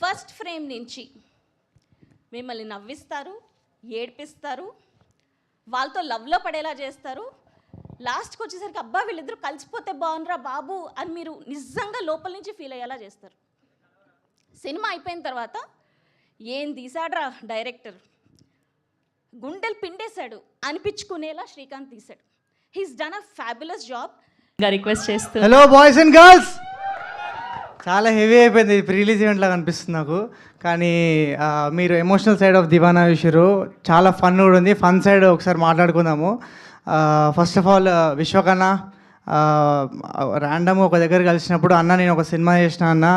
First frame నుంచి మిమ్మల్ని నవ్విస్తారు, ఏడిపిస్తారు, వాళ్ళతో లవ్లో పడేలా చేస్తారు. లాస్ట్కి వచ్చేసరికి అబ్బా వీళ్ళిద్దరూ కలిసిపోతే బాగుండ్రా బాబు అని మీరు నిజంగా లోపల నుంచి ఫీల్ అయ్యేలా చేస్తారు. సినిమా అయిపోయిన తర్వాత ఏం తీసాడ్రా డైరెక్టర్, గుండెలు పిండేశాడు అనిపించుకునేలా శ్రీకాంత్ తీశాడు. He's done a fabulous job. Request చేస్తూ హలో బాయ్స్ అండ్ గర్ల్స్, చాలా హెవీ అయిపోయింది ప్రీ రిలీజ్ ఈవెంట్ లాగా అనిపిస్తుంది నాకు. కానీ మీరు ఎమోషనల్ సైడ్ ఆఫ్ దివానా విషయం చాలా ఫన్ కూడా ఉంది. ఫన్ సైడ్ ఒకసారి మాట్లాడుకుందాము. ఫస్ట్ ఆఫ్ ఆల్ విశ్వకన్న ర్యాండమ్ ఒక దగ్గర కలిసినప్పుడు అన్న నేను ఒక సినిమా చేసిన అన్న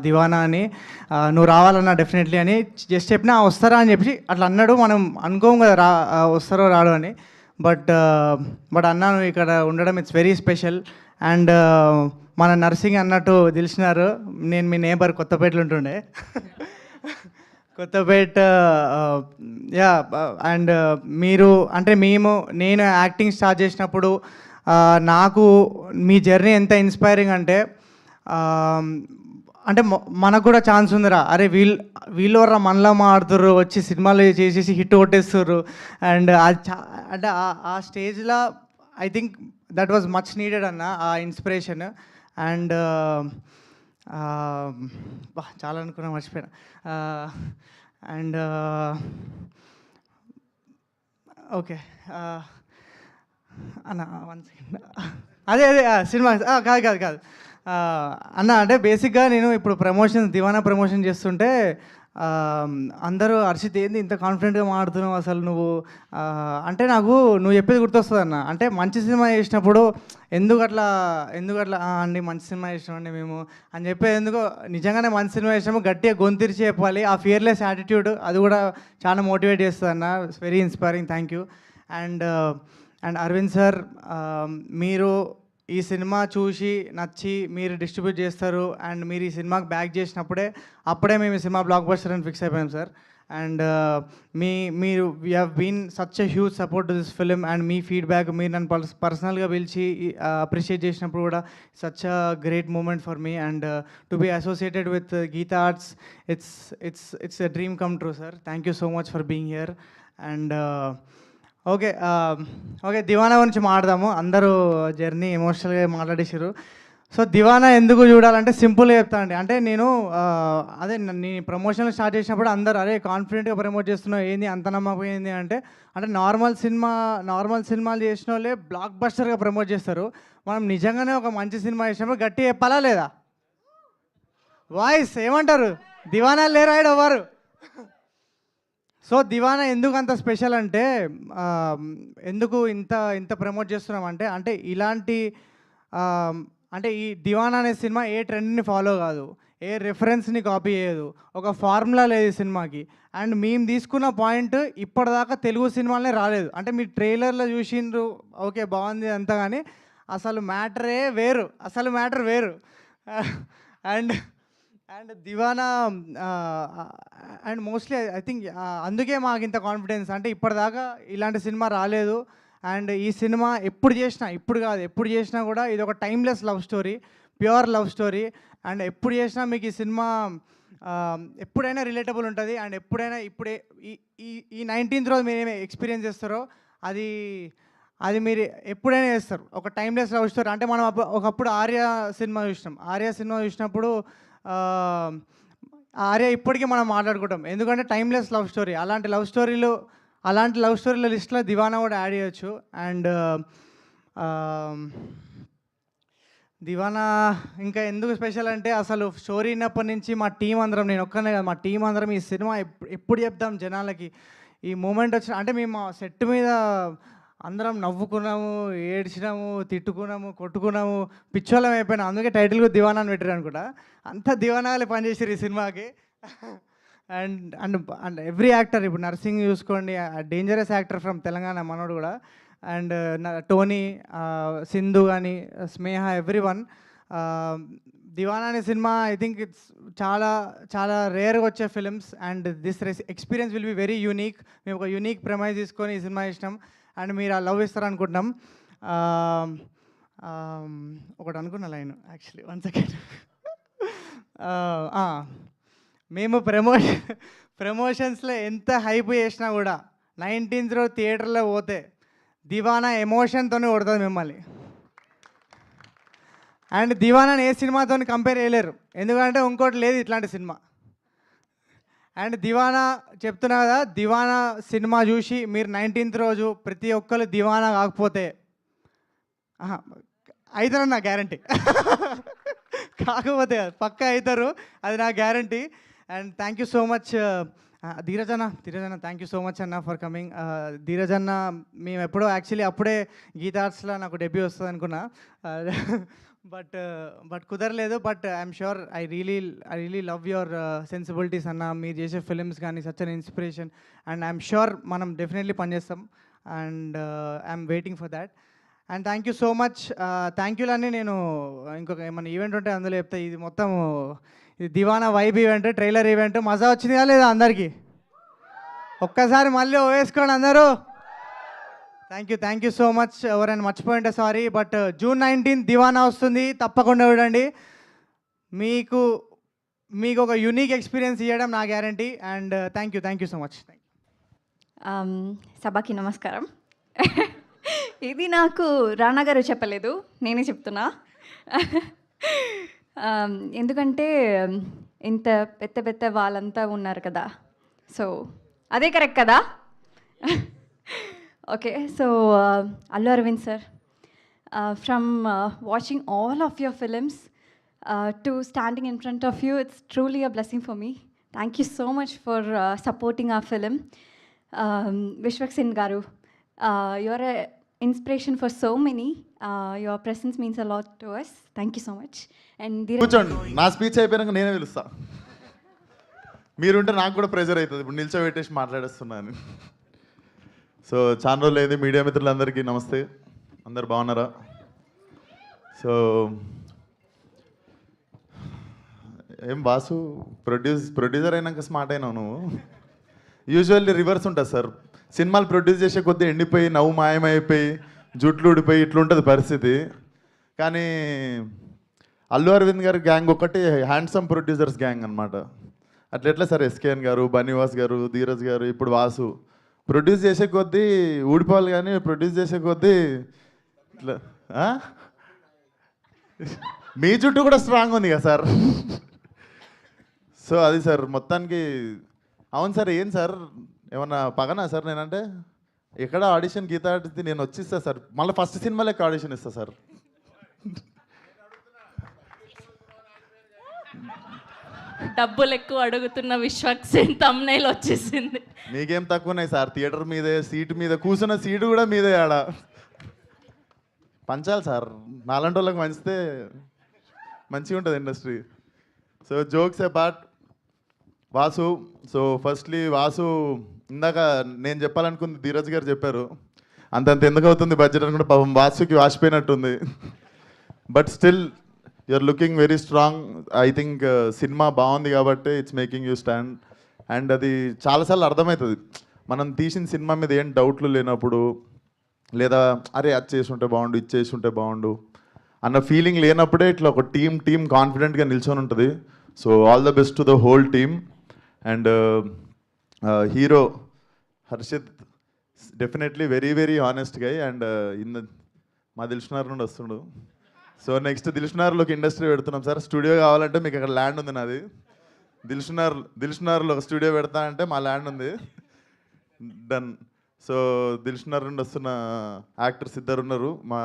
దివానా అని, నువ్వు రావాలన్నా డెఫినెట్లీ అని జస్ట్ చెప్పినా వస్తారా అని చెప్పి అట్లా అన్నాడు. మనం అనుకోము కదా వస్తారో రాడు అని. బట్ అన్న నువ్వు ఇక్కడ ఉండడం ఇట్స్ వెరీ స్పెషల్. అండ్ మన నర్సింగ్ అన్నట్టు తెలిసినారు. నేను మీ నేబర్ కొత్తపేటలో ఉంటుండే కొత్తపేట. యా అండ్ మీరు అంటే నేను యాక్టింగ్ స్టార్ట్ చేసినప్పుడు నాకు మీ జర్నీ ఎంత ఇన్స్పైరింగ్ అంటే మనకు కూడా ఛాన్స్ ఉందిరా, అరే వీళ్ళు వర్రా మనలా మాడుతుర్రు, వచ్చి సినిమాలు చేసేసి హిట్ కొట్టేస్తుర్రు. అండ్ అంటే ఆ స్టేజ్లో I think that was much needed అన్న ఆ ఇన్స్పిరేషన్. అండ్ చాలా అనుకున్నా మర్చిపోయినా. అండ్ ఓకే అన్న 1 సెకండ్. అదే సినిమా కాదు అన్న, అంటే బేసిక్గా నేను ఇప్పుడు దివానా ప్రమోషన్ చేస్తుంటే అందరూ హర్షిత్ ఏంది ఇంత కాన్ఫిడెంట్గా మాట్లాడుతున్నావు అసలు నువ్వు అంటే నాకు నువ్వు చెప్పేది గుర్తొస్తుంది అన్న. అంటే మంచి సినిమా చేసినప్పుడు ఎందుకు అట్లా అండి మంచి సినిమా చేసినామండి మేము అని చెప్పేది ఎందుకో. నిజంగానే మంచి సినిమా చేసినాము గట్టిగా గొంతిరిచి చెప్పాలి. ఆ ఫియర్లెస్ యాటిట్యూడ్ అది కూడా చాలా మోటివేట్ చేస్తుంది అన్న. It's very inspiring. Thank you. And Aravind sir, మీరు ఈ సినిమా చూసి నచ్చి మీరు డిస్ట్రిబ్యూట్ చేస్తారు అండ్ మీరు ఈ సినిమాకి బ్యాక్ చేసినప్పుడే మేము ఈ సినిమా బ్లాక్ బస్టర్ అని ఫిక్స్ అయిపోయాం సార్. అండ్ మీరు we have been such a huge support to this film. And మీ ఫీడ్బ్యాక్ మీరు నన్ను పర్సనల్గా పిలిచి అప్రిషియేట్ చేసినప్పుడు కూడా such a great moment for me. And to be associated with Geetha Arts it's a dream come true sir. Thank you so much for being here. And okay దివానా గురించి మాట్లాడదాము. అందరూ జర్నీ ఎమోషనల్గా మాట్లాడేసారు. సో దివానా ఎందుకు చూడాలంటే సింపుల్గా చెప్తానండి. అంటే నేను ప్రమోషన్లు స్టార్ట్ చేసినప్పుడు అందరూ అరే కాన్ఫిడెంట్గా ప్రమోట్ చేస్తున్నావు ఏంది అంత నమ్మకం ఏంది అంటే నార్మల్ సినిమాలు చేసిన వాళ్ళే బ్లాక్ బస్టర్గా ప్రమోట్ చేస్తారు. మనం నిజంగానే ఒక మంచి సినిమా చేసినప్పుడు గట్టిగా చెప్పాలా లేదా? వాయిస్ ఏమంటారు? దివానా లేరు ఆయన ఎవరు? సో దివానా ఎందుకు అంత స్పెషల్ అంటే ఎందుకు ఇంత ప్రమోట్ చేస్తున్నామంటే ఇలాంటి అంటే ఈ దివానా అనే సినిమా ఏ ట్రెండ్ని ఫాలో కాదు, ఏ రెఫరెన్స్ని కాపీ చేయదు, ఒక ఫార్ములా లేదు ఈ సినిమాకి. అండ్ మేము తీసుకున్న పాయింట్ ఇప్పటిదాకా తెలుగు సినిమాలనే రాలేదు. అంటే మీరు ట్రైలర్లో చూసిండ్రు ఓకే బాగుంది అంతా, కానీ అసలు మ్యాటర్ వేరు. అండ్ దివానా అండ్ మోస్ట్లీ ఐ థింక్ అందుకే మాకు ఇంత కాన్ఫిడెన్స్. అంటే ఇప్పటిదాకా ఇలాంటి సినిమా రాలేదు. అండ్ ఈ సినిమా ఎప్పుడు చేసినా కూడా ఇది ఒక timeless love story, pure love story. And ఎప్పుడు చేసినా మీకు ఈ సినిమా ఎప్పుడైనా రిలేటబుల్ ఉంటుంది. అండ్ ఇప్పుడే ఈ 19th రోజు మీరు ఏమి ఎక్స్పీరియన్స్ చేస్తారో అది మీరు ఎప్పుడైనా చేస్తారు. ఒక టైమ్లెస్ లవ్ స్టోరీ. అంటే మనం ఒకప్పుడు ఆర్య సినిమా చూసినప్పుడు ఆర్య ఇప్పటికీ మనం మాట్లాడుకుంటాం, ఎందుకంటే టైమ్లెస్ లవ్ స్టోరీ. అలాంటి లవ్ స్టోరీల లిస్ట్లో దివానా కూడా యాడ్ చేయొచ్చు. అండ్ దివానా ఇంకా ఎందుకు స్పెషల్ అంటే అసలు స్టోరీ అయినప్పటి నుంచి మా టీం అందరం, నేను ఒక్కనే కదా, మా టీం అందరం ఈ సినిమా ఎప్పుడు చెప్తాం జనాలకి ఈ మూమెంట్ వచ్చిన. అంటే మేము సెట్ మీద అందరం నవ్వుకున్నాము, ఏడ్చినాము, తిట్టుకున్నాము, కొట్టుకున్నాము, పిచ్చోళ్ళం అయిపోయినాం. అందుకే టైటిల్ కూడా దివానా అని పెట్టారు అనుకుంటా. అంతా దివానాలే పనిచేసారు ఈ సినిమాకి. అండ్ ఎవ్రీ యాక్టర్, ఇప్పుడు నర్సింగ్ చూసుకోండి, డేంజరస్ యాక్టర్ ఫ్రమ్ తెలంగాణ మనోడు కూడా. అండ్ టోనీ, సింధు కానీ, స్నేహ, ఎవ్రీవన్. దివానా అనే సినిమా ఐ థింక్ ఇట్స్ చాలా చాలా రేర్గా వచ్చే films. And this experience will be very unique. మేము ఒక యూనిక్ ప్రెమైజ్ తీసుకొని ఈ సినిమా ఇష్టం. అండ్ మీరు ఆ లవ్ ఇస్తారనుకుంటున్నాం. ఒకటి అనుకున్న లైన్ యాక్చువల్లీ 1 సెకండ్. మేము ప్రమోషన్స్లో ఎంత హైప్ చేసినా కూడా 19th రోజు థియేటర్లో పోతే దివానా ఎమోషన్తోనే కొడుతుంది మిమ్మల్ని. అండ్ దివానాని ఏ సినిమాతో కంపేర్ చేయలేరు, ఎందుకంటే ఇంకోటి లేదు ఇట్లాంటి సినిమా. అండ్ దివానా చెప్తున్నా కదా, దివానా సినిమా చూసి మీరు 19th రోజు ప్రతి ఒక్కరు దివానా కాకపోతే అవుతారని నా గ్యారంటీ. కాకపోతే పక్కా అవుతారు, అది నా guarantee. And thank you so much ధీరజన్న థ్యాంక్ యూ సో మచ్ అన్న ఫర్ కమింగ్. ధీరజన్న మేము ఎప్పుడో యాక్చువల్లీ అప్పుడే గీతా ఆర్ట్స్లో నాకు డెబ్యూ వస్తుంది అనుకున్నా, బట్ కుదరలేదు. But I'm sure I really love your sensibilities అన్న. మీరు చేసే ఫిలిమ్స్ కానీ such an inspiration. And I'm sure మనం డెఫినెట్లీ పనిచేస్తాం. And I'm waiting for that. And thank you so much. Thank యూలన్నీ నేను ఇంకొక ఏమైనా ఈవెంట్ ఉంటే అందులో చెప్తా. ఇది మొత్తం ఇది దివానా వైబ్ ఈవెంట్, ట్రైలర్ ఈవెంట్. మజా వచ్చిందిగా లేదా అందరికీ? ఒక్కసారి మళ్ళీ వేసుకోండి అందరూ. Thank you so much. ఎవరైనా మర్చిపోయింటే సారీ. బట్ June 19 దివానా వస్తుంది, తప్పకుండా చూడండి. మీకు ఒక యూనిక్ ఎక్స్పీరియన్స్ ఇవ్వడం నా guarantee. And thank you so much. సభకి నమస్కారం. ఇది నాకు రానా గారు చెప్పలేదు, నేనే చెప్తున్నా. ఎందుకంటే ఇంత పెద్ద వాళ్ళంతా ఉన్నారు కదా, సో అదే కరెక్ట్ కదా. Okay, so Allu Aravind sir, from watching all of your films to standing in front of you, it's truly a blessing for me. Thank you so much for supporting our film. Vishwak గారు, you're a inspiration for so many. Your presence means a lot to us. Thank you so much. And కూర్చోండి, నా speech అయిపోయాక నేనే పిలుస్తా. మీరుంటే నాకు కూడా pressure అవుతుంది, ఇప్పుడు నిల్చోబెట్టేసి మాట్లాడేస్తున్నాను. సో చాలా రోజులు అయింది. మీడియా మిత్రులందరికీ నమస్తే. అందరు బాగున్నారా? సో ఏం బాసు, ప్రొడ్యూసర్ అయినాక స్మార్ట్ అయినావు నువ్వు. యూజువల్లీ రివర్స్ ఉంటుంది సార్. సినిమాలు ప్రొడ్యూస్ చేసే కొద్దీ ఎండిపోయి నవ్వు మాయమైపోయి జుట్లు ఊడిపోయి ఇట్లుంటుంది పరిస్థితి. కానీ అల్లు అరవింద్ గారి గ్యాంగ్ ఒకటి హ్యాండ్సమ్ ప్రొడ్యూసర్స్ గ్యాంగ్ అనమాట. అట్లా సార్ ఎస్కేఎన్ గారు, బన్నీవాస్ గారు, ధీరజ్ గారు, ఇప్పుడు వాసు ప్రొడ్యూస్ చేసే కొద్దీ ఊడిపోవాలి, కానీ ప్రొడ్యూస్ చేసే కొద్దీ ఇట్లా. మీ జుట్టు కూడా స్ట్రాంగ్ ఉంది కదా సార్. సో అది సార్ మొత్తానికి. అవును సార్, ఏం సార్ ఏమన్నా పగనా సార్? నేనంటే ఎక్కడ ఆడిషన్ గీతా ఆడితే నేను వచ్చిస్తా సార్, మళ్ళీ ఫస్ట్ సినిమా లెక్క ఆడిషన్ ఇస్తా సార్. డబ్బులు ఎక్కువ అడుగుతున్న విశ్వక్ సేన్ thumbnail వచ్చేసింది. మీకేం తక్కువ ఉన్నాయి సార్, థియేటర్ మీదే, సీటు మీద కూర్చున్న సీటు కూడా మీదే. ఆడ పంచాలి సార్, నాలాంటి వాళ్ళకి మంచితే మంచిగా ఉంటుంది industry. So jokes apart, Vasu. So firstly Vasu, ఇందాక నేను చెప్పాలనుకుంది ధీరజ్ గారు చెప్పారు. అంతంత ఎందుకు అవుతుంది బడ్జెట్ అనుకుంటే పాపం వాసుకి వాసిపోయినట్టుంది. But still you're looking very strong. I think cinema బాగుంది కాబట్టి it's making you stand. And అది చాలాసార్లు అర్థమవుతుంది, మనం తీసిన సినిమా మీద ఏం డౌట్లు లేనప్పుడు, లేదా అరే అది చేసి ఉంటే బాగుండు, ఇది చేసి ఉంటే బాగుండు అన్న ఫీలింగ్ లేనప్పుడే ఇట్లా ఒక టీమ్ కాన్ఫిడెంట్గా నిల్చొని ఉంటుంది. So all the best to the whole team. And hero Harshit definitely very honest guy. And మా దిల్షునార్ నుండి వస్తుండు. సో నెక్స్ట్ దిల్షునార్లోకి ఇండస్ట్రీ పెడుతున్నాం సార్. స్టూడియో కావాలంటే మీకు అక్కడ ల్యాండ్ ఉంది నాది. దిల్షునార్లో ఒక స్టూడియో పెడతా అంటే మా ల్యాండ్ ఉంది, డన్. సో దిల్షునార్ నుండి వస్తున్న యాక్టర్స్ ఇద్దరు ఉన్నారు, మా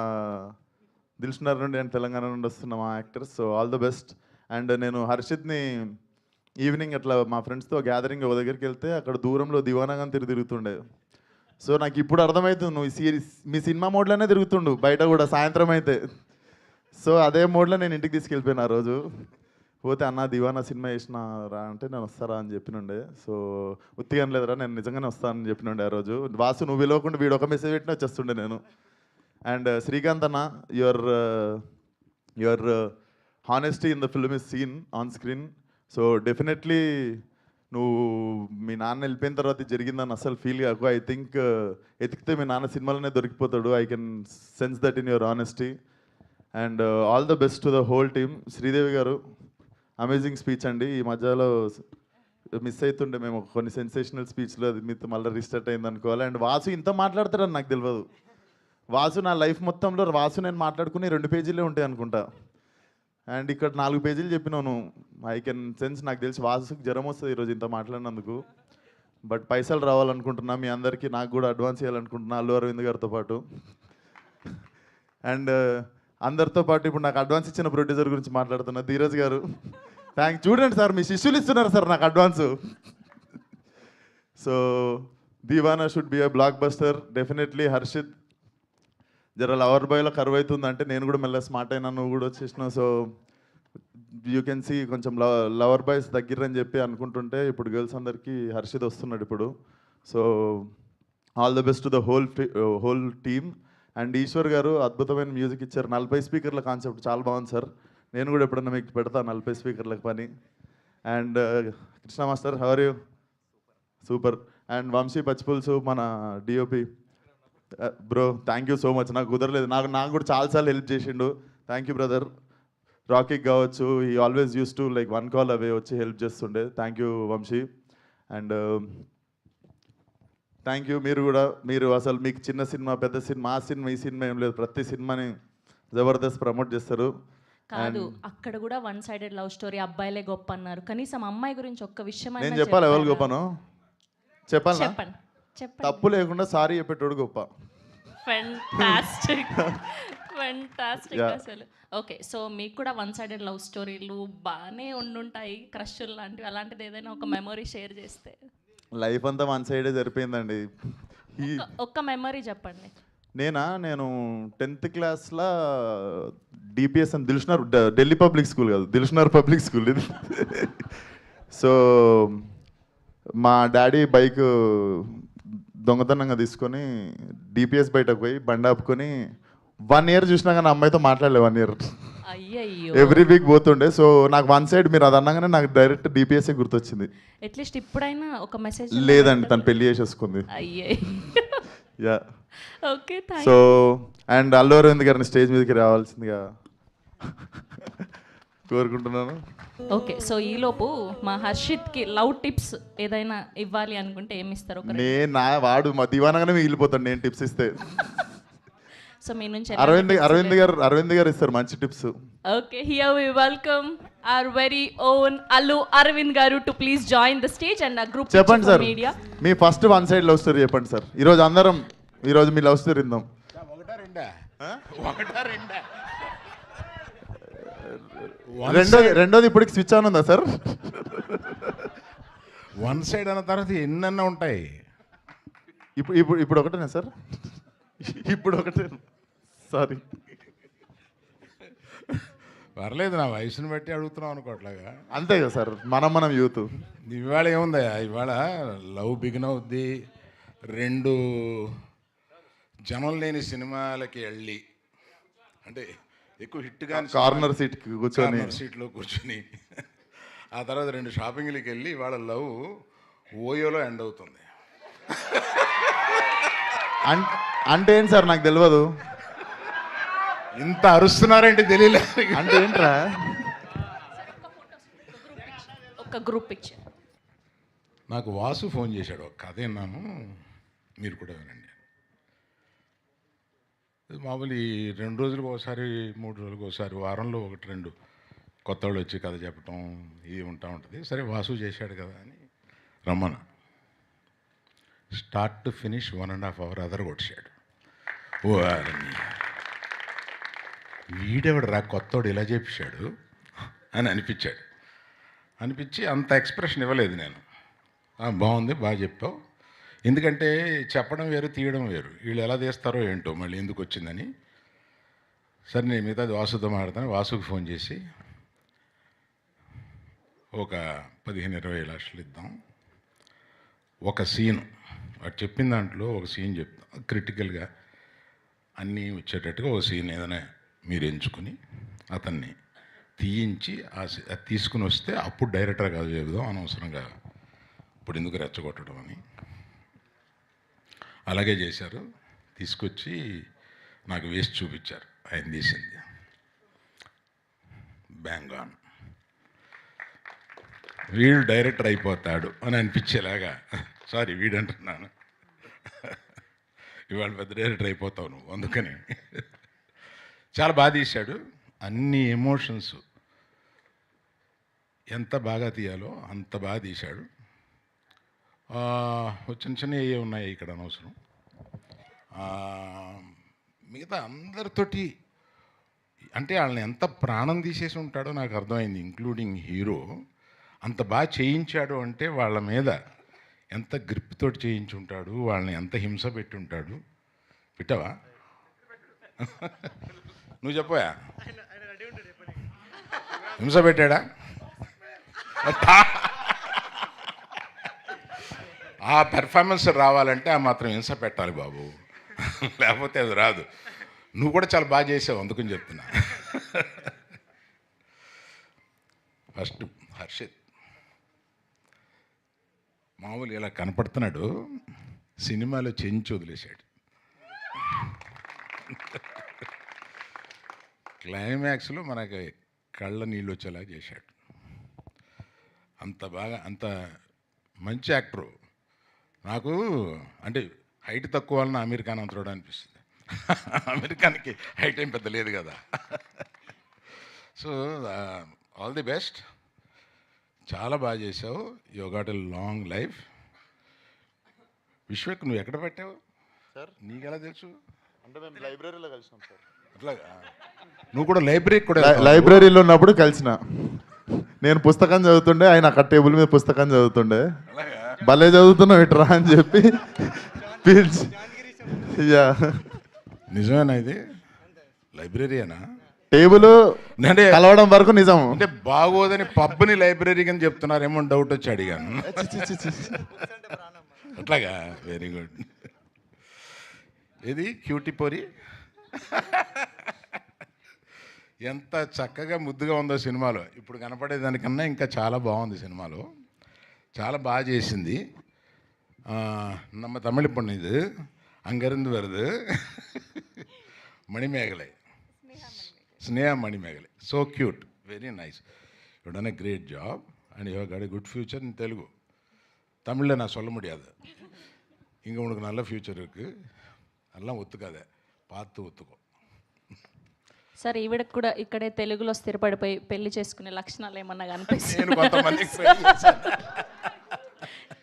దిల్షునార్ నుండి అండ్ తెలంగాణ నుండి వస్తున్న మా actors. So all the best. And నేను హర్షిత్ని ఈవినింగ్ అట్లా మా ఫ్రెండ్స్తో గ్యాదరింగ్ ఒక దగ్గరికి వెళ్తే అక్కడ దూరంలో దివానాగా తిరుగుతుండే. సో నాకు ఇప్పుడు అర్థమవుతుంది, నువ్వు మీ సినిమా మోడ్లోనే తిరుగుతుండు బయట కూడా సాయంత్రం అయితే. సో అదే మోడ్లో నేను ఇంటికి తీసుకెళ్ళిపోయాను ఆ రోజు. పోతే అన్న దివానా సినిమా వేసిన రా అంటే నేను వస్తారా అని చెప్పినుండే. సో ఉత్తిగా లేదురా, నేను నిజంగానే వస్తానని చెప్పినుండే ఆ రోజు. వాసు నువ్వు పిలవకుండా వీడు ఒక మెసేజ్ పెట్టినా వచ్చేస్తుండే నేను. అండ్ శ్రీకాంత్ అన్న, your honesty in the film is seen on screen. So definitely నువ్వు మీ నాన్న వెళ్ళిపోయిన తర్వాత ఇది జరిగిందని అసలు ఫీల్ కాకు. ఐ థింక్ ఎతికితే మీ నాన్న సినిమాలోనే దొరికిపోతాడు. I can sense that in your honesty. And all the best to the whole team. Sridevi garu amazing speech అండి. ఈ మధ్యలో మిస్ అవుతుండే మేము కొన్ని సెన్సేషనల్ స్పీచ్లో అది మీతో మళ్ళీ రీస్టార్ట్ అయింది అనుకోవాలి. అండ్ వాసు ఇంత మాట్లాడతాడని నాకు తెలియదు. వాసు నా లైఫ్ మొత్తంలో వాసు నేను మాట్లాడుకుని 2 పేజీలే ఉంటాయి అనుకుంటా. అండ్ ఇక్కడ 4 పేజీలు చెప్పినాను. ఐ కెన్ సెన్స్, నాకు తెలిసి వాసుకి జ్వరం వస్తుంది ఈరోజు ఇంత మాట్లాడినందుకు. బట్ పైసలు రావాలనుకుంటున్నా, మీ అందరికీ నాకు కూడా అడ్వాన్స్ చేయాలనుకుంటున్నా అల్లు అరవింద్ గారితో పాటు. అండ్ అందరితో పాటు ఇప్పుడు నాకు అడ్వాన్స్ ఇచ్చిన ప్రొడ్యూసర్ గురించి మాట్లాడుతున్నా, ధీరజ్ గారు. చూడండి సార్, మీ శిష్యులు ఇస్తున్నారు సార్ నాకు advance. So Deewana should be a blockbuster definitely. Harshit జర లవర్ బాయ్లో కరువు అవుతుందంటే నేను కూడా మెల్ల స్మార్ట్ అయినా, నువ్వు కూడా వచ్చేసినావు. సో యూ కెన్ సీ కొంచెం లవర్ బాయ్స్ దగ్గరని చెప్పి అనుకుంటుంటే ఇప్పుడు గర్ల్స్ అందరికీ హర్షిత్ వస్తున్నాడు ఇప్పుడు. So all the best to the whole team. And Eshwar గారు అద్భుతమైన మ్యూజిక్ ఇచ్చారు. 40 స్పీకర్ల కాన్సెప్ట్ చాలా బాగుంది సార్. నేను కూడా ఎప్పుడన్నా మీకు పెడతాను 40 స్పీకర్లకు పని. And Krishna master, how are you? Super. And Vamshi Pachipulusu మన DOP bro, thank you so much. నాకు కుదరలేదు, నాకు కూడా చాలాసార్లు హెల్ప్ చేసిండు. Thank you brother. రాకీకి కావచ్చు, ఈ always use to like 1 call away వచ్చి హెల్ప్ చేస్తుండే. Thank you Vamshi. And thank you మీరు అసలు మీకు చిన్న సినిమా పెద్ద సినిమా ఆ సినిమా ఈ సినిమా ఏం లేదు, ప్రతి సినిమాని జబర్దస్త్ ప్రమోట్ చేస్తారు. కాదు, అక్కడ కూడా 1 సైడెడ్ లవ్ స్టోరీ, అబ్బాయిలే గొప్ప అన్నారు. కనీసం అమ్మాయి గురించి ఒక్క విషయం నేను చెప్పాలి, ఎవరు గొప్పను చెప్పాలి. చెప్పండి. తప్పు లేకుండా సారీ చెప్పేటోడు గొప్ప. ఫెంటాస్టిక్ అసలు. ఓకే, సో మీకు కూడా 1 సైడెడ్ లవ్ స్టోరీలు బాగానే ఉండుంటాయి, క్రష్లు లాంటివి. అలాంటిది ఏదైనా ఒక మెమొరీ షేర్ చేస్తే. లైఫ్ అంతా 1 సైడే సరిపోయిందండి. ఒక్క మెమొరీ చెప్పండి. నేను 10th క్లాస్లో డిపిఎస్ అని ఢిల్లీ పబ్లిక్ స్కూల్ కాదు, దిల్షునర్ పబ్లిక్ స్కూల్ ఇది. సో మా డాడీ బైక్ దొంగతనంగా తీసుకొని డిపిఎస్ బయటకు పోయి బండి ఆపుకొని 1 ఇయర్ చూసినా కానీ అమ్మాయితో మాట్లాడలే. 1 ఇయర్ అయ్యయ్యో, ఎవ్రీ వీక్ పోతుండే. సో నాకు 1 సైడ్ మీరు అది అన్నగానే నాకు డైరెక్ట్ డిపిఎస్ఏ గుర్తొచ్చింది. అట్లీస్ట్ ఇప్పుడైనా ఒక మెసేజ్. లేదండి, తను పెళ్లి చేసేసుకుంది. అయ్యే, yeah. Okay, so and Allu Aravind గారిని స్టేజ్ మీదకి రావాల్సిందిగా కోరుకుంటున్నాను. ఓకే, సో ఈలోపు మా హర్షిత్కి లవ్ టిప్స్ ఏదైనా ఇవ్వాలి అనుకుంటే ఏమి ఇస్తారు? వాడు మా దివానగానే మిగిలిపోతాడు నేను టిప్స్ ఇస్తే. సో మీ నుంచి అరవింద్ గారు ఇస్తారు మంచి tips. Okay, here we welcome our very own Allu Aravind garu to please join the stage and a group చెప్పండి సార్, media. మీ ఫస్ట్ 1 సైడ్ లవ్ స్టోరీ చెప్పండి సార్. ఈరోజు మీ లవ్ స్టోరీ విందాం. రెండోది ఇప్పటికి స్విచ్ ఆన్ ఉందా సార్? 1 సైడ్ అన్న తర్వాత ఎన్నన్నా ఉంటాయి. ఇప్పుడు ఒకటేనా సార్? ఇప్పుడు ఒకటే, సారీ. పర్లేదు, నా వయసుని బట్టి అడుగుతున్నాం అనుకోవట్లాగా. అంతే కదా సార్, మనం యూత్. ఇవాళ ఏముందా, ఇవాళ లవ్ బిగిన్ అవుద్ది. 2 జనం లేని సినిమాలకి వెళ్ళి, అంటే ఎక్కువ హిట్ కానీ కార్నర్ సీట్లో కూర్చొని ఆ తర్వాత 2 షాపింగ్లకి వెళ్ళి ఇవాళ లవ్ ఓయోలో ఎండ్ అవుతుంది. అంటే ఏంటి సార్, నాకు తెలియదు. ఇంత అరుస్తున్నారంటే తెలియలేదు. అంటే ఏంట్రా? ఒక గ్రూప్ పిక్చర్. నాకు వాసు ఫోన్ చేశాడు, ఒక కథ విన్నాను, మీరు కూడా వినండి. మామూలు 2 రోజులకు ఒకసారి 3 రోజులకు ఒకసారి వారంలో 1-2 కొత్త వాళ్ళు వచ్చి కథ చెప్పటం ఇది ఉంటుంది. సరే వాసు చేశాడు కదా అని రమ్మను. Start to finish 1.5 hour అదరగొట్టాడు. ఓ వీడెవడు రా కొత్తోడు ఇలా చెప్పాడు అని అనిపించి అంత ఎక్స్ప్రెషన్ ఇవ్వలేదు నేను. బాగుంది, బాగా చెప్పావు. ఎందుకంటే చెప్పడం వేరు, తీయడం వేరు. వీళ్ళు ఎలా తీస్తారో ఏంటో, మళ్ళీ ఎందుకు వచ్చిందని. సరే నేను మిగతాది వాసుతో మాట్లాడతాను. వాసుకి ఫోన్ చేసి ఒక 15-20 లక్షలు ఇద్దాం, ఒక సీను వాడు చెప్పిన దాంట్లో ఒక సీన్ చెప్తాం, క్రిటికల్గా అన్నీ వచ్చేటట్టుగా ఒక సీన్ ఏదైనా మీరు ఎంచుకుని అతన్ని తీయించి అది తీసుకుని వస్తే అప్పుడు డైరెక్టర్ కాదు చెబుదాం, అనవసరంగా ఇప్పుడు ఎందుకు రెచ్చగొట్టడం అని. అలాగే చేశారు. తీసుకొచ్చి నాకు వేసి చూపించారు, ఆయన తీసింది. Bang on. వీడు డైరెక్టర్ అయిపోతాడు అని అనిపించేలాగా, సారీ వీడు అంటున్నాను, ఇవాళ పెద్ద డైరెక్టర్ అయిపోతావు నువ్వు, అందుకని చాలా బాగా తీశాడు. అన్ని ఎమోషన్స్ ఎంత బాగా తీయాలో అంత బాగా తీశాడు. చిన్న చిన్న ఏ ఉన్నాయి ఇక్కడ అనవసరం. మిగతా అందరితోటి అంటే వాళ్ళని ఎంత ప్రాణం తీసేసి ఉంటాడో నాకు అర్థమైంది, ఇంక్లూడింగ్ హీరో. అంత బాగా చేయించాడు అంటే వాళ్ళ మీద ఎంత గ్రిప్ తోటి చేయించి ఉంటాడు, వాళ్ళని ఎంత హింస పెట్టి ఉంటాడు. పెట్టావా? నువ్వు చెప్పవా? హింస పెట్టాడా? ఆ పెర్ఫార్మెన్స్ రావాలంటే ఆ మాత్రం హింస పెట్టాలి బాబు, లేకపోతే అది రాదు. నువ్వు కూడా చాలా బాగా చేసావు, అందుకని చెప్తున్నా. ఫస్ట్ హర్షిత్ మామూలు ఇలా కనపడుతున్నాడు, సినిమాలో చెంచి వదిలేశాడు. క్లైమాక్స్లో మనకి కళ్ళ నీళ్ళు వచ్చేలా చేశాడు. అంత బాగా, అంత మంచి యాక్టరు. నాకు అంటే హైట్ తక్కువ వలన అమీర్ ఖాన్ అంతడు అనిపిస్తుంది. అమీర్ ఖాన్కి హైట్ ఏం పెద్ద లేదు కదా. సో ఆల్ ది బెస్ట్, చాలా బాగా చేసావు. You got a long life. Vishwak నువ్వు ఎక్కడ పెట్టావు సార్? నీకెలా తెలుసు? అంటే మేము లైబ్రరీలో కలిసినాం సార్. అట్లాగా నువ్వు కూడా లైబ్రరీకి కూడా లైబ్రరీలో ఉన్నప్పుడు కలిసిన. నేను పుస్తకం చదువుతుండే, ఆయన అక్కడ టేబుల్ మీద పుస్తకం చదువుతుండే. భలే చదువుతున్నావు ఇట్రా అని చెప్పి పిలిచి. యా, నిజమేనా ఇది? లైబ్రరీనా? టేబుల్ అంటే కలవడం వరకు నిజం. అంటే బాగోదని పబ్ని లైబ్రరీ అని చెప్తున్నారేమో డౌట్ వచ్చి అడిగాను. అట్లాగా, వెరీ గుడ్. ఇది క్యూటీ పోరి ఎంత చక్కగా ముద్దుగా ఉందో సినిమాలో. ఇప్పుడు కనపడేదానికన్నా ఇంకా చాలా బాగుంది సినిమాలో, చాలా బాగా చేసింది. நம்ம தமிழ் பொண்ணு இது, அங்கேருந்து வருது, Manimegalai, Sneha Manimegalai. So cute, very nice. You done a great job and you have got a good future in Telugu. தமிழில் நான் சொல்ல முடியாது. இங்கே உனக்கு நல்ல ஃப்யூச்சர் இருக்குது, அதெல்லாம் ஒத்துக்காத, பார்த்து ஒத்துக்கோ. సార్ ఈవిడకు కూడా ఇక్కడే తెలుగులో స్థిరపడిపోయి పెళ్లి చేసుకునే లక్షణాలు ఏమన్నా కనిపిస్తాయి? నేను కొంతమందికి try చేశాను.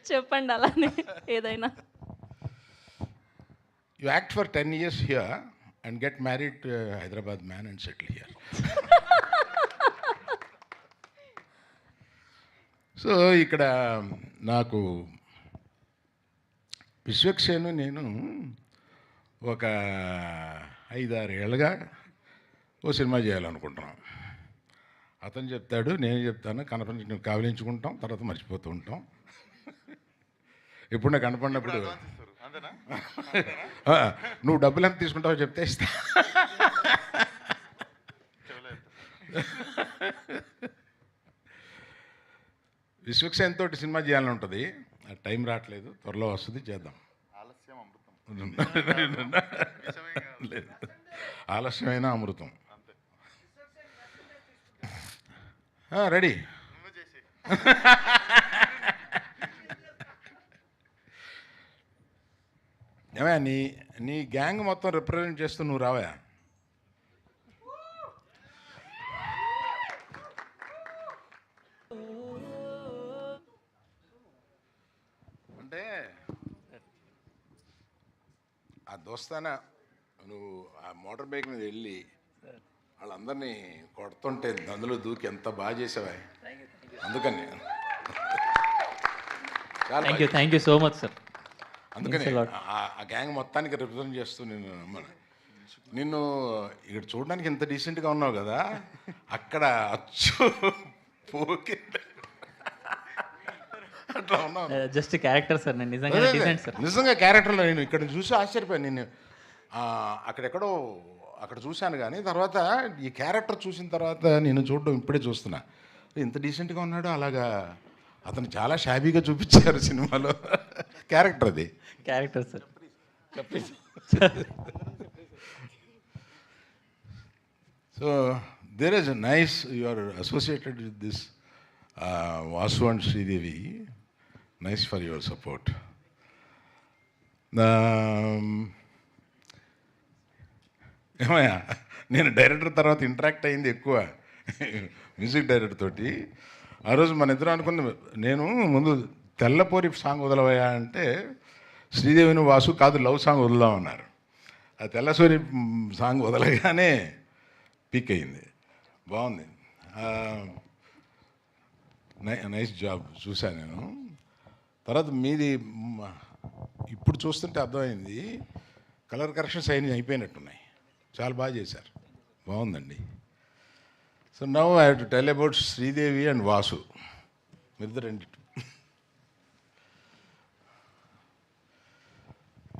చెప్పండి అలానే ఏదైనా. You act for 10 years here and get married to a Hyderabad man and settle here. So ఇక్కడ నాకు విశ్వక్సేను నేను ఒక 5-6 ఏళ్ళుగా ఓ సినిమా చేయాలనుకుంటున్నాం. అతను చెప్తాడు, నేను చెప్తాను, కనపడి కావలించుకుంటాం, తర్వాత మర్చిపోతూ ఉంటాం. ఎప్పుడు నాకు కనపడినప్పుడు నువ్వు డబ్బులు ఎంత తీసుకుంటావో చెప్తే ఇస్తా. విశ్వక్సేన్ తోటి సినిమా చేయాలని ఉంటుంది, టైం రావట్లేదు, త్వరలో వస్తుంది, చేద్దాం. లేదు, ఆలస్యమైన అమృతం. రెడీ. ఏమయ్యా, నీ గ్యాంగ్ మొత్తం రిప్రజెంట్ చేస్తూ నువ్వు రావా? అంటే ఆ దోస్తానా నువ్వు ఆ మోటార్ బైక్ మీద వెళ్ళి వాళ్ళందరినీ కొడుతుంటే అందులో దూకి ఎంత బాగా చేసావా, అందుకని thank you so much sir. అందుకని ఆ గ్యాంగ్ మొత్తానికి రిప్రజెంట్ చేస్తూ నిన్ను ఇక్కడ చూడడానికి ఇంత డీసెంట్గా ఉన్నావు కదా, అక్కడ అచ్చు పోకి అట్లా ఉన్నావు. జస్ట్ క్యారెక్టర్ సార్, నేను నిజంగా డీసెంట్ సార్. నిజంగా క్యారెక్టర్లో నేను ఇక్కడ చూసి ఆశ్చర్యపోయాను. నేను అక్కడెక్కడో అక్కడ చూశాను, కానీ తర్వాత ఈ క్యారెక్టర్ చూసిన తర్వాత నేను చూడడం ఇప్పుడే చూస్తున్నా, ఇంత డీసెంట్గా ఉన్నాడు. అలాగా అతను చాలా షాబీగా చూపించారు సినిమాలో. క్యారెక్టర్ అది, character sir. So there is nice, you are associated with this Vasu and Sridevi, nice for your support. ఏమయ్యా, నేను డైరెక్టర్ తర్వాత ఇంటరాక్ట్ అయింది ఎక్కువ మ్యూజిక్ డైరెక్టర్ తోటి. ఆ రోజు మన ఇద్దరు అనుకున్న, నేను ముందు తెల్లపోరి సాంగ్ వదలవయ్యా అంటే శ్రీదేవిని వాసు కాదు లవ్ సాంగ్ వదులుదామన్నారు. ఆ తెల్లసూరి సాంగ్ వదలగానే పీక్ అయింది, బాగుంది. నైస్ జాబ్ చూశాను నేను. తర్వాత మీది ఇప్పుడు చూస్తుంటే అర్థమైంది, కలర్ కరెక్షన్స్ అయిపోయినట్టున్నాయి, చాలా బాగా చేశారు, బాగుందండి. So now I have to tell about Sridevi and Vasu. మీరిద్దరు రండి.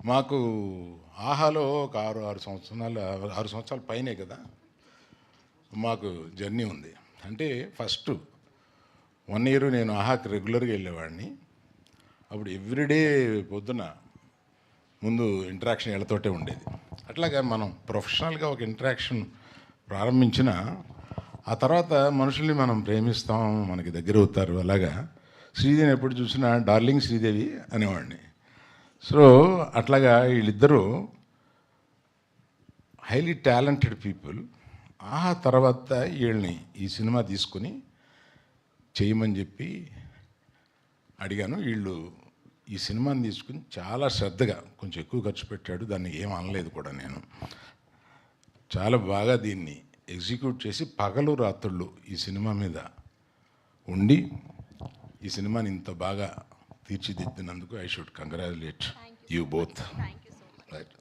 మాకు ఆహాలో ఒక 6 సంవత్సరాల పైనే కదా మాకు జర్నీ ఉంది. అంటే ఫస్ట్ 1 year నేను ఆహాకి రెగ్యులర్గా వెళ్ళేవాడిని. అప్పుడు ఎవ్రీడే పొద్దున ముందు ఇంటరాక్షన్ వీళ్ళతోటే ఉండేది. అట్లాగా మనం ప్రొఫెషనల్గా ఒక ఇంటరాక్షన్ ప్రారంభించిన ఆ తర్వాత మనుషుల్ని మనం ప్రేమిస్తాం, మనకి దగ్గర అవుతారు. అలాగా శ్రీదేవిని ఎప్పుడు చూసినా డార్లింగ్ శ్రీదేవి అనేవాడిని. సో అట్లాగా వీళ్ళిద్దరూ హైలీ టాలెంటెడ్ పీపుల్. ఆ తర్వాత వీళ్ళని ఈ సినిమా తీసుకుని చేయమని చెప్పి అడిగాను. వీళ్ళు ఈ సినిమాని తీసుకుని చాలా శ్రద్ధగా, కొంచెం ఎక్కువ ఖర్చు పెట్టాడు, దాన్ని ఏం అనలేదు కూడా నేను. చాలా బాగా దీన్ని ఎగ్జిక్యూట్ చేసి పగలు రాత్రుళ్ళు ఈ సినిమా మీద ఉండి ఈ సినిమాని ఇంత బాగా తీర్చిదిద్దినందుకు I should congratulate you both. Right.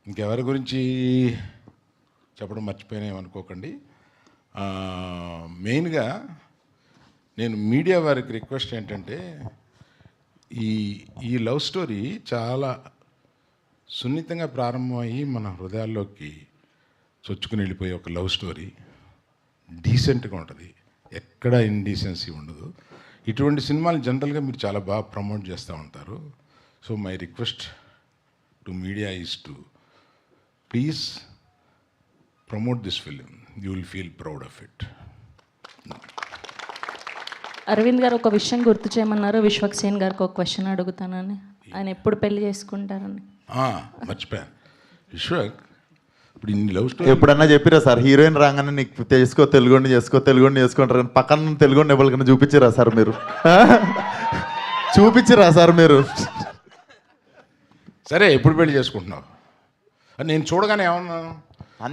ఇంకెవరి గురించి చెప్పడం మర్చిపోయినా ఏమనుకోకండి. మెయిన్గా నేను మీడియా వారికి రిక్వెస్ట్ ఏంటంటే, ఈ లవ్ స్టోరీ చాలా సున్నితంగా ప్రారంభమయ్యి మన హృదయాల్లోకి చొచ్చుకుని వెళ్ళిపోయే ఒక లవ్ స్టోరీ. డీసెంట్గా ఉంటుంది, ఎక్కడ ఇండీసెన్సీ ఉండదు. ఇటువంటి సినిమాలు జనరల్గా మీరు చాలా బాగా ప్రమోట్ చేస్తూ ఉంటారు. So my request to media is to please promote this film. You will feel proud of it. Aravind గారు ఒక విషయం గుర్తు చేయమన్నారు. విశ్వక్సేన్ గారికి ఒక క్వశ్చన్ అడుగుతానని, ఆయన ఎప్పుడు పెళ్లి చేసుకుంటారని. మర్చిపోయాను. విశ్వక్, ఇప్పుడు ఇన్ని లవ్ స్టోరీ ఎప్పుడన్నా చెప్పిరా సార్, హీరోయిన్ రాగానే నీకు తెలుగుండి చేసుకుంటారు కానీ పక్కన తెలుగుండి ఎవరికైనా చూపించిరా సార్ మీరు? చూపించిరా సార్ మీరు? సరే, ఎప్పుడు పెళ్లి చేసుకుంటున్నావు? నేను చూడగానే ఏమన్నా,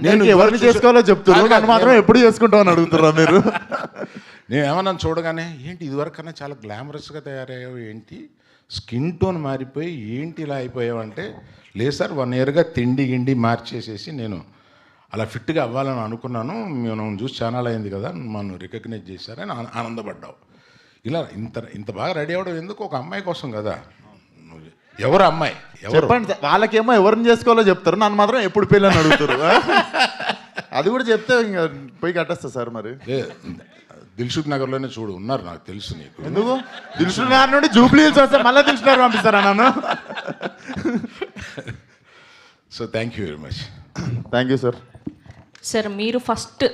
నేను ఎవరిని చేసుకోవాలో చెప్తున్నాను, నన్ను మాత్రం ఎప్పుడు చేసుకుంటామని అడుగుతున్నా మీరు? నేను ఏమన్నా చూడగానే ఏంటి ఇదివరకు కన్నా చాలా గ్లామరస్గా తయారయ్యావు, ఏంటి స్కిన్ టోన్ మారిపోయి ఏంటి ఇలా అయిపోయావు అంటే, లేదు సార్ 1 yearగా తిండి గిండి మార్చేసేసి నేను అలా ఫిట్గా అవ్వాలని అనుకున్నాను, మేము చూసి ఛానల్ అయింది కదా, మనం రికగ్నైజ్ చేశారని ఆనందపడ్డావు. ఇలా ఇంత బాగా రెడీ అవ్వడం ఎందుకు? ఒక అమ్మాయి కోసం కదా. ఎవరు అమ్మాయి? చెప్పండి సార్. వాళ్ళకేమో ఎవరిని చేసుకోవాలో చెప్తారు, నన్ను మాత్రం ఎప్పుడు పెళ్ళి అని అడుగుతారు. అది కూడా చెప్తే ఇంకా పోయి కట్టేస్తా సార్. మరి దిల్సుఖ్ నగర్లోనే చూడు ఉన్నారు, నాకు తెలుసు. నీకు ఎందుకు దిల్సుఖ్ నగర్ నుండి జూబ్లీ హిల్స్ వస్తే మళ్ళీ దిల్సుఖ్ నగర్ పంపిస్తారా నన్ను? So thank you very much. Thank you sir. Sir, మీరు ఫస్ట్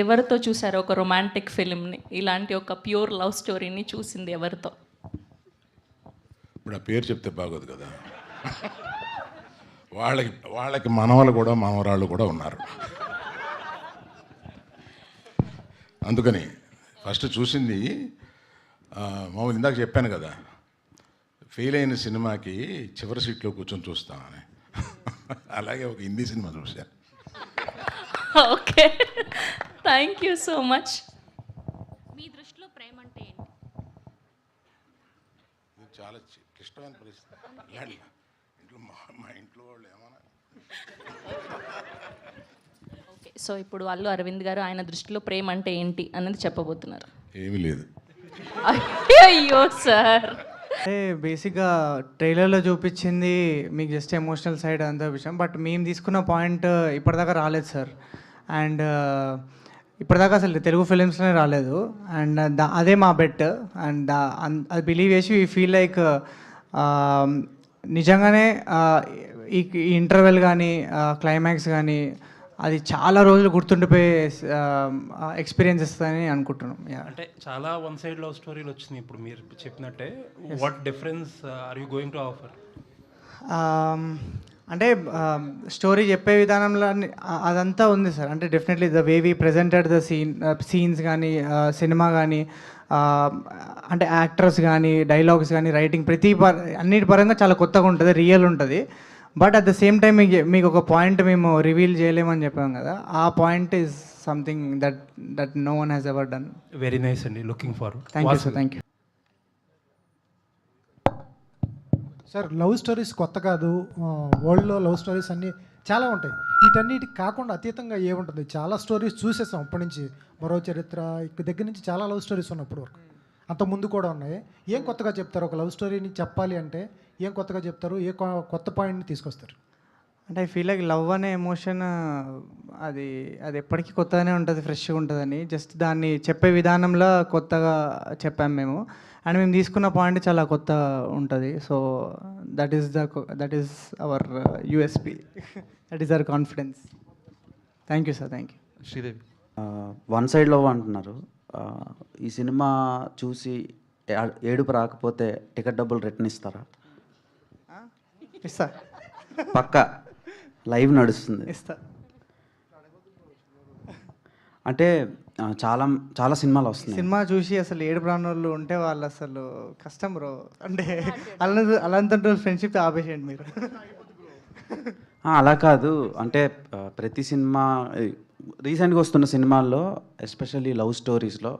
ఎవరితో చూసారు ఒక రొమాంటిక్ ఫిలింని, ఇలాంటి ఒక ప్యూర్ లవ్ స్టోరీని చూసింది ఎవరితో? ఇప్పుడు ఆ పేరు చెప్తే బాగోదు కదా. వాళ్ళకి మనవలు కూడా మనవరాళ్ళు కూడా ఉన్నారు. అందుకని ఫస్ట్ చూసింది మామూలు ఇందాక చెప్పాను కదా, ఫెయిల్ అయిన సినిమాకి చివరి సీట్లో కూర్చొని చూస్తామని. అలాగే ఒక హిందీ సినిమా చూశాను. Okay, thank you so much. మీ దృష్టిలో ప్రేమ అంటే ఏంటి? ఇది చాలా క్లిష్టమైన పరిస్థితి. ఇంట్లో మా ఇంట్లో వాళ్ళు ఏమన్నా. ఓకే, సో ఇప్పుడు అల్లు అరవింద్ గారు ఆయన దృష్టిలో ప్రేమ అంటే ఏంటి అన్నది చెప్పబోతున్నారు. ఏమీ లేదు. అయ్యో సార్, అంటే బేసిక్గా ట్రైలర్లో చూపించింది మీకు జస్ట్ ఎమోషనల్ సైడ్ అంత విషయం, బట్ మేము తీసుకున్న పాయింట్ ఇప్పటిదాకా రాలేదు సార్. అండ్ ఇప్పటిదాకా అసలు తెలుగు ఫిలిమ్స్లోనే రాలేదు. అండ్ అదే మా బెట్. అండ్ అది బిలీవ్ చేసి వీ ఫీల్ లైక్ నిజంగానే ఈ ఇంటర్వెల్ కానీ క్లైమాక్స్ కానీ అది చాలా రోజులు గుర్తుండిపోయే ఎక్స్పీరియన్స్ ఇస్తుందని అనుకుంటున్నాం. Yeah. అంటే చాలా వన్ సైడ్ లవ్ స్టోరీలు వచ్చినాయి ఇప్పుడు మీరు చెప్పినట్టే. What difference are you going to offer? అంటే స్టోరీ చెప్పే విధానంలో అదంతా ఉంది సార్. అంటే definitely the way we presented the scenes కానీ సినిమా కానీ అంటే యాక్టర్స్ కానీ డైలాగ్స్ కానీ రైటింగ్ అన్నిటి పరంగా చాలా కొత్తగా ఉంటుంది, రియల్ ఉంటుంది. But at the same time మీకు ఒక పాయింట్ మేము రివీల్ చేయలేమని చెప్పాం కదా, ఆ point is something that no one has ever done. Very nice అండి, looking forward. Thank you sir. Thank you sir. Love stories కొత్త కాదు, వరల్డ్లో లవ్ స్టోరీస్ అన్నీ చాలా ఉంటాయి. వీటన్నిటికి కాకుండా అతీతంగా ఏముంటుంది? చాలా స్టోరీస్ చూసేసాం ఇప్పటి నుంచి, మరో చరిత్ర ఇక్కడ దగ్గర నుంచి చాలా లవ్ స్టోరీస్ ఉన్నప్పుడు వరకు, అంత ముందు కూడా ఉన్నాయి. ఏం కొత్తగా చెప్తారు? ఒక లవ్ స్టోరీని చెప్పాలి అంటే ఏం కొత్తగా చెప్తారు? ఏ కొత్త పాయింట్ని తీసుకొస్తారు? అంటే ఐ ఫీల్ లైక్ లవ్ అనే ఎమోషన్ అది ఎప్పటికీ కొత్తగానే ఉంటుంది, ఫ్రెష్గా ఉంటుందని. జస్ట్ దాన్ని చెప్పే విధానంలో కొత్తగా చెప్పాము మేము. అండ్ మేము తీసుకున్న పాయింట్ చాలా కొత్త ఉంటుంది. So that is our USP, that is our confidence. Thank you sir. Thank you. Sridevi. One side love అంటున్నారు. ఈ సినిమా చూసి ఏడుపు రాకపోతే టికెట్ డబ్బులు రిటర్న్ ఇస్తారా? ఇస్తా, పక్క లైవ్ నడుస్తుంది. ఇస్తా. అంటే చాలా చాలా సినిమాలు వస్తున్నాయి. సినిమా చూసి అసలు ఏడు ప్రాణులు ఉంటే వాళ్ళు అసలు కష్టం బ్రో. అంటే అలాంటి ఫ్రెండ్షిప్ ఆపేసేయండి మీరు. అలా కాదు, అంటే ప్రతి సినిమా రీసెంట్గా వస్తున్న సినిమాల్లో ఎస్పెషల్లీ లవ్ స్టోరీస్లో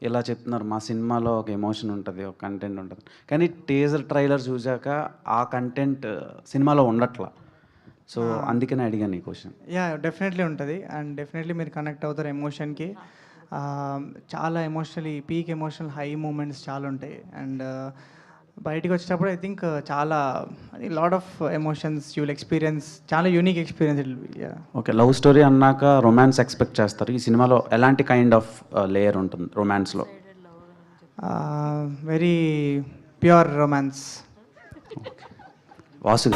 ఇలా చెప్తున్నారు, మా సినిమాలో ఒక ఎమోషన్ ఉంటుంది, ఒక కంటెంట్ ఉంటుంది. కానీ టీజర్ ట్రైలర్ చూసాక ఆ కంటెంట్ సినిమాలో ఉండట్లా. సో అందుకనే అడిగాను ఈ క్వశ్చన్. యా, డెఫినెట్లీ ఉంటుంది. అండ్ డెఫినెట్లీ మీరు కనెక్ట్ అవుతారు ఎమోషన్కి. చాలా పీక్ ఎమోషనల్ హై మూమెంట్స్ చాలా ఉంటాయి. అండ్ బయటికి వచ్చేటప్పుడు ఐ థింక్ చాలా lot of emotions you will experience. చాలా unique experience. Okay, love story అన్నాక రొమాన్స్ ఎక్స్పెక్ట్ చేస్తారు. ఈ సినిమాలో ఎలాంటి కైండ్ ఆఫ్ లేయర్ ఉంటుంది రొమాన్స్లో? Very pure romance. వాసు